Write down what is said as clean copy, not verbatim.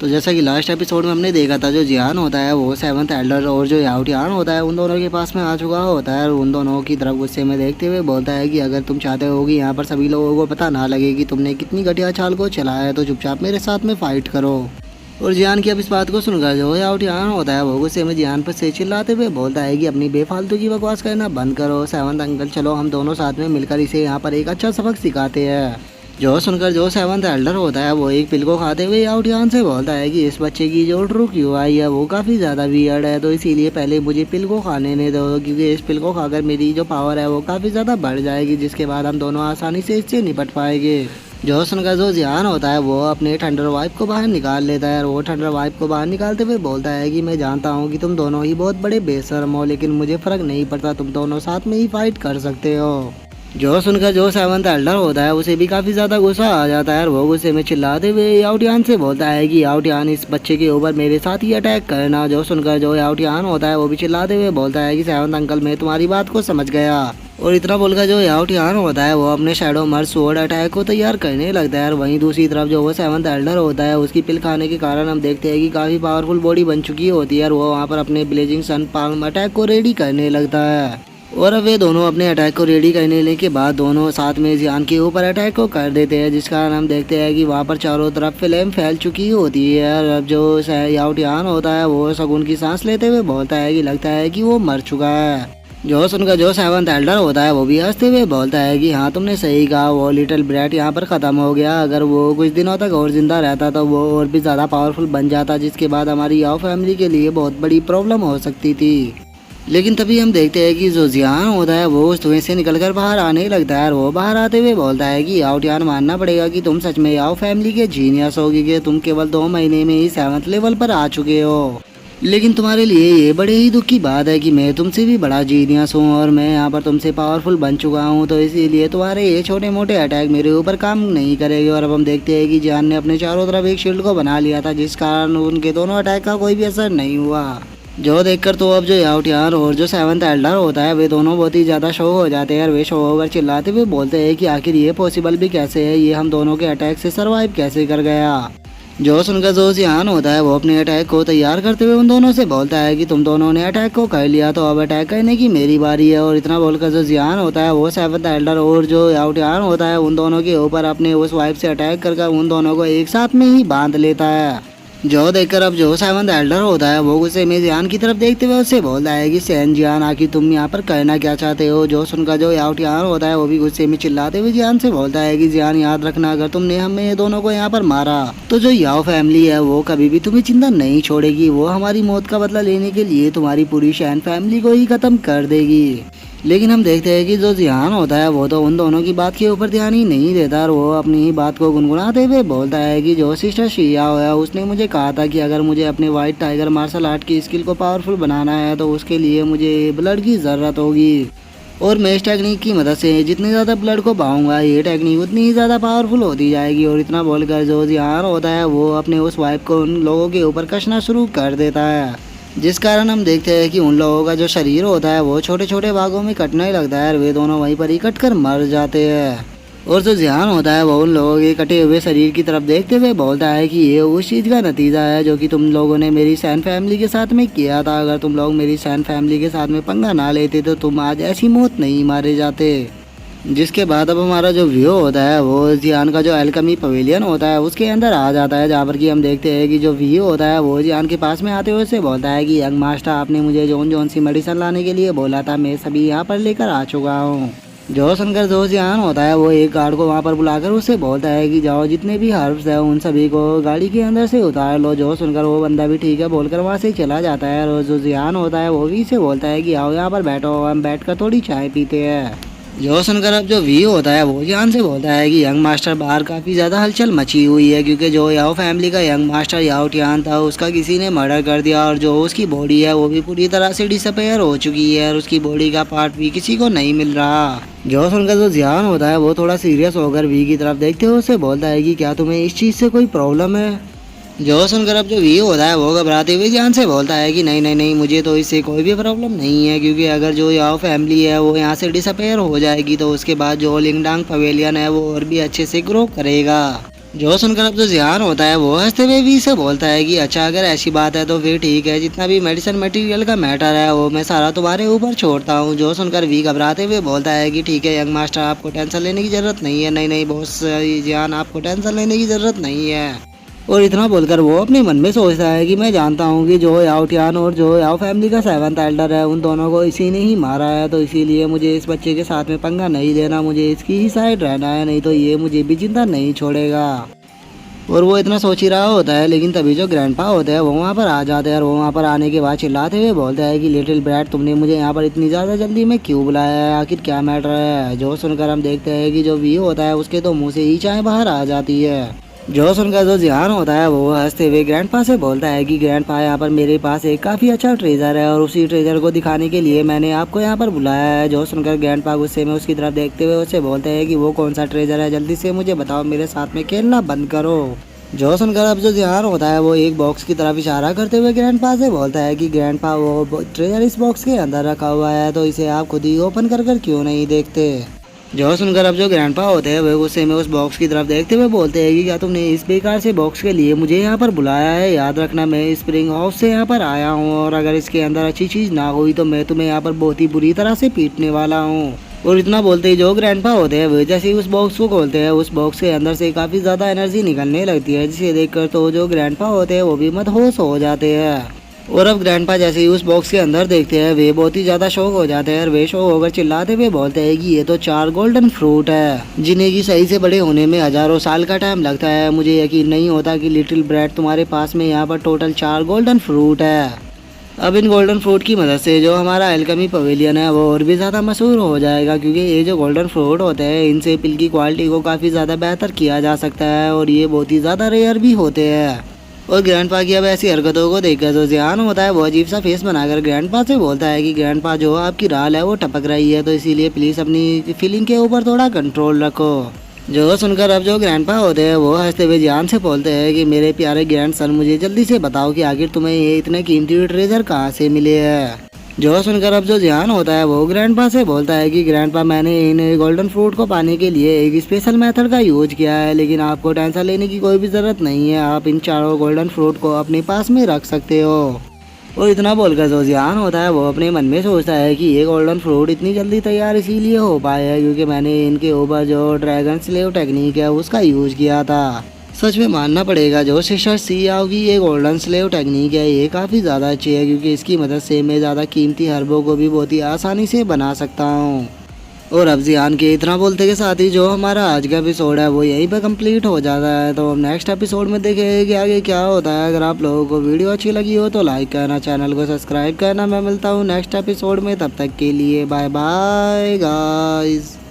तो जैसा कि लास्ट एपिसोड में हमने देखा था, जो जियान होता है वो सेवंथ एल्डर और जो याओटियान होता है उन दोनों के पास में आ चुका होता है और उन दोनों की तरफ गुस्से में देखते हुए बोलता है कि अगर तुम चाहते हो कि यहाँ पर सभी लोगों को पता ना लगे कि तुमने कितनी घटिया चाल को चलाया है तो चुपचाप मेरे साथ में फाइट करो। और जियान की अब इस बात को सुनकर जो याओटियान होता है वो गुस्से में जियान पर से चिल्लाते हुए बोलता है कि अपनी बेफालतू की बकवास करना बंद करो सेवंथ अंकल, चलो हम दोनों साथ में मिलकर इसे यहाँ पर एक अच्छा सबक सिखाते हैं। जो सुनकर जो सेवंथ एल्डर होता है वो एक पिल को खाते हुए याओटियान से बोलता है कि इस बच्चे की जो ट्रू क्यू आई है वो काफ़ी ज़्यादा वियर्ड है, तो इसीलिए पहले मुझे पिल को खाने नहीं दो, क्योंकि इस पिल को खाकर मेरी जो पावर है वो काफ़ी ज़्यादा बढ़ जाएगी, जिसके बाद हम दोनों आसानी से इससे निपट पाएंगे। जो सुनकर जो जियान होता है वो अपने थंडर वाइफ को बाहर निकाल लेता है और वो थंडर वाइफ को बाहर निकालते हुए बोलता है कि मैं जानता हूँ कि तुम दोनों ही बहुत बड़े बेशर्म हो, लेकिन मुझे फ़र्क नहीं पड़ता, तुम दोनों साथ में ही फाइट कर सकते हो। जो सुनकर जो सेवंथ एल्डर होता है उसे भी काफ़ी ज़्यादा गुस्सा आ जाता है और वो गुस्से में चिल्लाते हुए याओटियान से बोलता है कि याओटियान इस बच्चे के ऊपर मेरे साथ ही अटैक करना। जो सुनकर जो याओटियान होता है वो भी चिल्लाते हुए बोलता है कि सेवंथ अंकल मैं तुम्हारी बात को समझ गया। और इतना बोलकर जो याओटियान होता है वो अपने शैडो मर्ज स्वॉर्ड अटैक को तैयार करने लगता है और वहीं दूसरी तरफ जो वो सेवंथ एल्डर होता है उसकी पिल खाने के कारण हम देखते हैं कि काफ़ी पावरफुल बॉडी बन चुकी होती है और वो वहाँ पर अपने ब्लेजिंग सन पाल्म अटैक को रेडी करने लगता है। और अब वे दोनों अपने अटैक को रेडी करने के बाद दोनों साथ में जियान के ऊपर अटैक को कर देते हैं, जिस कारण हम देखते हैं कि वहाँ पर चारों तरफ फ्लेम फैल चुकी होती है। और अब जो याओटियान होता है वो शगुन की सांस लेते हुए बोलता है कि लगता है कि वो मर चुका है। जो सुनकर जो सेवंथ एल्डर होता है वो भी हंसते हुए बोलता है कि हाँ तुमने सही कहा, वो लिटिल ब्रैट यहाँ पर ख़त्म हो गया, अगर वो कुछ दिनों तक और ज़िंदा रहता तो वो और भी ज़्यादा पावरफुल बन जाता, जिसके बाद हमारी याओ फैमिली के लिए बहुत बड़ी प्रॉब्लम हो सकती थी। लेकिन तभी हम देखते हैं कि जो जियान होता है वो उस धुएं से निकलकर बाहर आने लगता है और वो बाहर आते हुए बोलता है कि याओटियान मानना पड़ेगा कि तुम सच में याओ फैमिली के जीनियस हो, कि तुम केवल 2 महीने में ही 7th लेवल पर आ चुके हो। लेकिन तुम्हारे लिए ये बड़े ही दुख की बात है कि मैं तुमसे भी बड़ा जीनियस हूँ और मैं यहाँ पर तुमसे पावरफुल बन चुका हूँ, तो इसीलिए तुम्हारे ये छोटे मोटे अटैक मेरे ऊपर काम नहीं करेंगे। और अब हम देखते हैं कि जियान ने अपने चारों तरफ एक शील्ड को बना लिया था, जिस कारण उनके दोनों अटैक का कोई भी असर नहीं हुआ। जो देखकर तो अब जो याओटियान और जो सेवंथ एल्डर होता है वे दोनों बहुत ही ज़्यादा शॉक हो जाते हैं और वे शॉक होकर चिल्लाते हुए बोलते हैं कि आखिर ये पॉसिबल भी कैसे है, ये हम दोनों के अटैक से सर्वाइव कैसे कर गया। जो सुनकर जो जियान होता है वो अपने अटैक को तैयार करते हुए उन दोनों से बोलता है कि तुम दोनों ने अटैक को कर लिया तो अब अटैक करने की मेरी बारी है। और इतना बोलकर जो जियान होता है वो सेवंथ एल्डर और जो याओटियान होता है उन दोनों के ऊपर अपने उस वाइफ से अटैक कर उन दोनों को एक साथ में ही बांध लेता है। जो देखकर अब जो सेवंथ एल्डर होता है वो गुस्से में जियान की तरफ देखते हुए उससे बोलता है कि सैन जियान आखिर तुम यहाँ पर करना क्या चाहते हो। जो सुनकर जो याओटियान होता है वो भी गुस्से में चिल्लाते हुए जियान से बोलता है कि जियान याद रखना, अगर तुमने हमें ये दोनों को यहाँ पर मारा तो जो याओ फैमिली है वो कभी भी तुम्हें चिंता नहीं छोड़ेगी, वो हमारी मौत का बदला लेने के लिए तुम्हारी पूरी शैन फैमिली को ही खत्म कर देगी। लेकिन हम देखते हैं कि जो जियान होता है वो तो उन दोनों की बात के ऊपर ध्यान ही नहीं देता और वो अपनी ही बात को गुनगुनाते हुए बोलता है कि जो सिस्टर शिया है उसने मुझे कहा था कि अगर मुझे अपने वाइट टाइगर मार्शल आर्ट की स्किल को पावरफुल बनाना है तो उसके लिए मुझे ब्लड की ज़रूरत होगी, और मैं इस टेक्निक की मदद से जितने ज़्यादा ब्लड को पाऊंगा ये टेक्निक उतनी ही ज़्यादा पावरफुल होती जाएगी। और इतना बोलकर जो जियान होता है वो अपने उस वाइफ को उन लोगों के ऊपर कसना शुरू कर देता है, जिस कारण हम देखते हैं कि उन लोगों का जो शरीर होता है वो छोटे छोटे भागों में कटने लगता है और वे दोनों वहीं पर ही कट कर मर जाते हैं। और जो जियान होता है वो उन लोगों के कटे हुए शरीर की तरफ देखते हुए बोलता है कि ये उस चीज़ का नतीजा है जो कि तुम लोगों ने मेरी सैन फैमिली के साथ में किया था। अगर तुम लोग मेरी सैन फैमिली के साथ में पंगा ना लेते तो तुम आज ऐसी मौत नहीं मारे जाते। जिसके बाद अब हमारा जो व्यू होता है वो जियान का जो एल्केमी पवेलियन होता है उसके अंदर आ जाता है, जहाँ पर कि हम देखते हैं कि जो व्यू होता है वो जियान के पास में आते हुए से बोलता है कि यंग मास्टर आपने मुझे जौन सी मेडिसिन लाने के लिए बोला था मैं सभी यहाँ पर लेकर आ चुका हूँ। जो सुनकर जो जियान होता है वो एक गार्ड को वहाँ पर बुलाकर उससे बोलता है कि जाओ जितने भी हर्ब्स है उन सभी को गाड़ी के अंदर से उतार लो। जो सुनकर वो बंदा भी ठीक है बोलकर वहाँ से चला जाता है और जो जियान होता है वो भी से बोलता है कि आओ यहाँ पर बैठो, हम बैठ कर थोड़ी चाय पीते हैं। जो सुनकर अब जो वी होता है वो जियान से बोलता है कि यंग मास्टर बाहर काफ़ी ज़्यादा हलचल मची हुई है, क्योंकि जो याओ फैमिली का यंग मास्टर याओटियान था उसका किसी ने मर्डर कर दिया और जो उसकी बॉडी है वो भी पूरी तरह से डिसअपेयर हो चुकी है और उसकी बॉडी का पार्ट भी किसी को नहीं मिल रहा। जो सुनकर जो जियान होता है वो थोड़ा सीरियस होकर वी की तरफ देखते हुए उससे बोलता है कि क्या तुम्हें इस चीज़ से कोई प्रॉब्लम है। जो सुनकर अब जो वी होता है वो घबराते हुए जियान से बोलता है कि नहीं नहीं नहीं मुझे तो इससे कोई भी प्रॉब्लम नहीं है, क्योंकि अगर जो याओ फैमिली है वो यहाँ से डिसअपेयर हो जाएगी तो उसके बाद जो लिंगडांग पवेलियन है वो और भी अच्छे से ग्रो करेगा। जो सुनकर अब जो जियान होता है वो हंसते हुए वी से बोलता है कि अच्छा अगर ऐसी बात है तो फिर ठीक है, जितना भी मेडिसिन मटेरियल का मैटर है वो मैं सारा तुम्हारे ऊपर छोड़ता हूँ। जो सुनकर वी घबराते हुए बोलता है कि ठीक है यंग मास्टर, आपको टेंशन लेने की जरूरत नहीं है। नहीं नहीं बॉस जियान, आपको टेंशन लेने की जरूरत नहीं है। और इतना बोलकर वो अपने मन में सोचता है कि मैं जानता हूँ कि जो याओ टियान और जो याओ फैमिली का सेवंथ एल्डर है उन दोनों को इसी ने ही मारा है, तो इसीलिए मुझे इस बच्चे के साथ में पंगा नहीं लेना, मुझे इसकी ही साइड रहना है, नहीं तो ये मुझे भी जिंदा नहीं छोड़ेगा। और वो इतना सोच ही रहा होता है, लेकिन तभी जो ग्रैंडपा होते हैं वो वहाँ पर आ जाते हैं। और वो वहाँ पर आने के बाद चिल्लाते हुए बोलते हैं कि लिटिल ब्रैट, तुमने मुझे यहाँ पर इतनी ज़्यादा जल्दी में क्यों बुलाया है, आखिर क्या मैटर है। जो सुनकर हम देखते हैं कि जो वी होता है उसके तो मुंह से ही चाय बाहर आ जाती है। जो सुनकर जो जियान होता है वो हंसते हुए ग्रैंडपा से बोलता है कि ग्रैंडपा, यहाँ पर मेरे पास एक काफ़ी अच्छा ट्रेजर है और उसी ट्रेजर को दिखाने के लिए मैंने आपको यहाँ पर बुलाया है। जो सुनकर ग्रैंडपा गुस्से में उसकी तरफ देखते हुए उससे बोलते हैं कि वो कौन सा ट्रेजर है, जल्दी से मुझे बताओ, मेरे साथ में खेलना बंद करो। जो सुनकर अब जो जियान होता है वो एक बॉक्स की तरफ इशारा करते हुए ग्रैंडपा से बोलता है कि ग्रैंडपा, वो ट्रेजर इस बॉक्स के अंदर रखा हुआ है, तो इसे आप खुद ही ओपन कर क्यों नहीं देखते। जो सुनकर अब जो ग्रैंडपा होते हैं वे गुस्से में उस बॉक्स की तरफ देखते हुए बोलते हैं कि क्या तुमने इस बेकार से बॉक्स के लिए मुझे यहाँ पर बुलाया है। याद रखना मैं स्प्रिंग हाउस से यहाँ पर आया हूँ और अगर इसके अंदर अच्छी चीज़ ना हुई तो मैं तुम्हें यहाँ पर बहुत ही बुरी तरह से पीटने वाला हूँ। और इतना बोलते ही जो ग्रैंडपा होते हैं वे जैसे ही उस बॉक्स को खोलते हैं उस बॉक्स के अंदर से काफ़ी ज़्यादा एनर्जी निकलने लगती है, जिसे देखकर तो जो ग्रैंडपा होते हैं वो भी मदहोश हो जाते हैं। और अब ग्रैंडपा जैसे ही उस बॉक्स के अंदर देखते हैं वे बहुत ही ज़्यादा शौक हो जाते हैं और वे शौक होकर चिल्लाते हुए बोलते हैं कि ये तो 4 गोल्डन फ्रूट है जिन्हें की सही से बड़े होने में हजारों साल का टाइम लगता है। मुझे यकीन नहीं होता कि लिटिल ब्रैट तुम्हारे पास में यहाँ पर टोटल 4 गोल्डन फ्रूट है। अब इन गोल्डन फ्रूट की मदद से जो हमारा एल्केमी पवेलियन है वो और भी ज़्यादा मशहूर हो जाएगा, क्योंकि ये जो गोल्डन फ्रूट होते हैं इनसे पिल की क्वालिटी को काफ़ी ज़्यादा बेहतर किया जा सकता है और ये बहुत ही ज़्यादा रेयर भी होते हैं। और ग्रैंडपा की अब ऐसी हरकतों को देखकर जो जियान होता है वो अजीब सा फेस बनाकर ग्रैंडपा से बोलता है कि ग्रैंडपा, जो आपकी राल है वो टपक रही है, तो इसीलिए प्लीज़ अपनी फीलिंग के ऊपर थोड़ा कंट्रोल रखो। जो सुनकर अब जो ग्रैंडपा होते हैं वो हंसते हुए जियान से बोलते हैं कि मेरे प्यारे ग्रैंड सन, मुझे जल्दी से बताओ कि आखिर तुम्हें ये इतने कीमती ट्रेजर कहाँ से मिले हैं। जो सुनकर अब जो जियान होता है वो ग्रैंडपा से बोलता है कि ग्रैंडपा, मैंने इन गोल्डन फ्रूट को पाने के लिए एक स्पेशल मेथड का यूज किया है, लेकिन आपको टेंशन लेने की कोई भी ज़रूरत नहीं है, आप इन चारों गोल्डन फ्रूट को अपने पास में रख सकते हो। और इतना बोलकर जो जियान होता है वो अपने मन में सोचता है कि ये गोल्डन फ्रूट इतनी जल्दी तैयार इसीलिए हो पाया है क्योंकि मैंने इनके ऊपर जो ड्रैगन स्लेव टेक्निक है उसका यूज किया था। सच में मानना पड़ेगा जो सिस्टर सी आओ की ये गोल्डन स्लेव टेक्निक है ये काफ़ी ज़्यादा अच्छी है, क्योंकि इसकी मदद से मैं ज़्यादा कीमती हर्बों को भी बहुत ही आसानी से बना सकता हूँ। और अब जियान के इतना बोलते के साथ ही जो हमारा आज का एपिसोड है वो यहीं पे कंप्लीट हो जाता है। तो हम नेक्स्ट एपिसोड में देखेंगे कि आगे क्या होता है। अगर आप लोगों को वीडियो अच्छी लगी हो तो लाइक करना, चैनल को सब्सक्राइब करना। मैं मिलता हूँ नेक्स्ट एपिसोड में, तब तक के लिए बाय बाय गाइस।